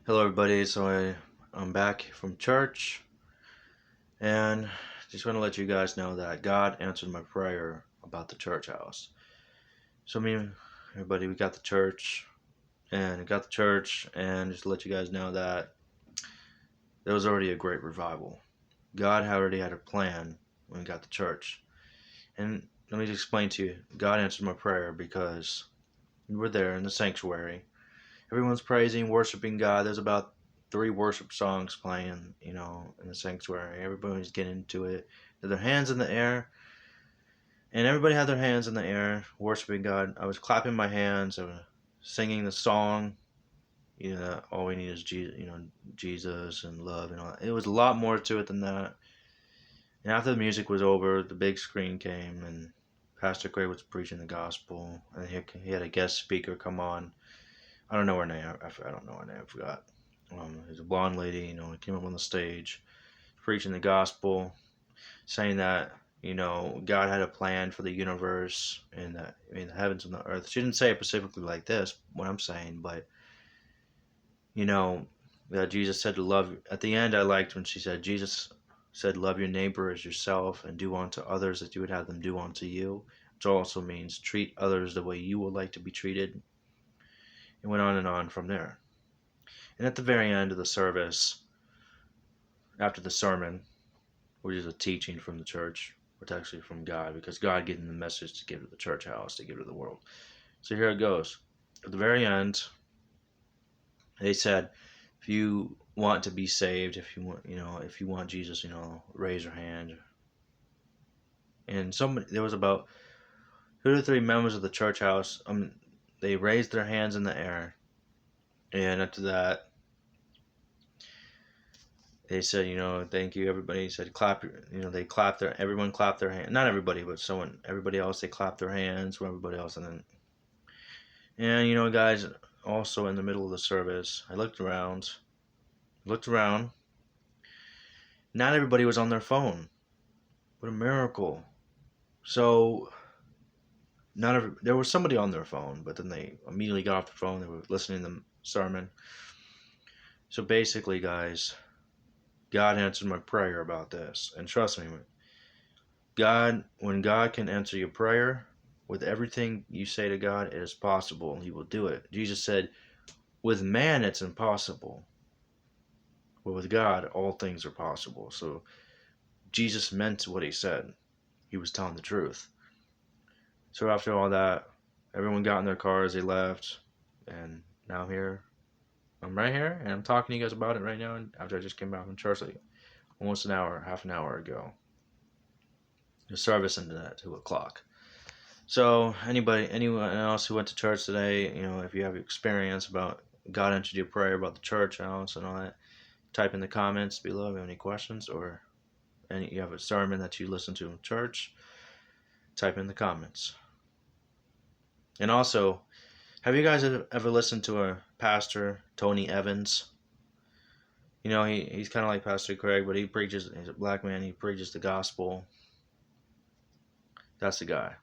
Hello, everybody. I'm back from church, and just want to let you guys know that God answered my prayer about the church house. So, everybody, we got the church, and just to let you guys know that there was already a great revival. God had already had a plan when we got the church. And let me just explain to you God answered my prayer because we were there in the sanctuary. Everyone's praising, worshiping God. There's about three worship songs playing, in the sanctuary. Everybody's getting into it. Their hands in the air, and everybody had their hands in the air, worshiping God. I was clapping my hands. I was singing the song. All we need is Jesus and love and all that. It was a lot more to it than that. And after the music was over, the big screen came, and Pastor Craig was preaching the gospel, and he had a guest speaker come on. I don't know her name. I don't know her name. I forgot. There's a blonde lady, came up on the stage, preaching the gospel, saying that God had a plan for the universe and the heavens and the earth. She didn't say it specifically like this, what I'm saying, but you know that Jesus said to love. At the end, I liked when she said Jesus said, "Love your neighbor as yourself, and do unto others that you would have them do unto you," which also means treat others the way you would like to be treated. It went on and on from there. And at the very end of the service, after the sermon, which is a teaching from the church, but actually from God, because God gave them the message to give to the church house, to give to the world. So here it goes. At the very end, they said, if you want to be saved, if you want Jesus, raise your hand. And there was about 2 to 3 members of the church house. They raised their hands in the air, and after that, they said, thank you, everybody. Said, clap. They clapped everyone clapped their hand. Not everybody, but everybody else, they clapped their hands for everybody else. And guys, also in the middle of the service, I looked around. Not everybody was on their phone. What a miracle. So, there was somebody on their phone, but then they immediately got off the phone. They were listening to the sermon. So basically, guys, God answered my prayer about this. And trust me, when God can answer your prayer, with everything you say to God, it is possible. He will do it. Jesus said, with man, it's impossible. But with God, all things are possible. So Jesus meant what he said. He was telling the truth. So after all that, everyone got in their cars, they left, and now I'm right here, and I'm talking to you guys about it right now. After I just came back from church, like almost half an hour ago. The service ended at 2 o'clock. So anyone else who went to church today, if you have experience about God answered your prayer about the church house and all that, type in the comments below if you have any questions, or you have a sermon that you listen to in church, type in the comments. And also, have you guys ever listened to a pastor, Tony Evans? He's kind of like Pastor Craig, but he's a black man, he preaches the gospel. That's the guy.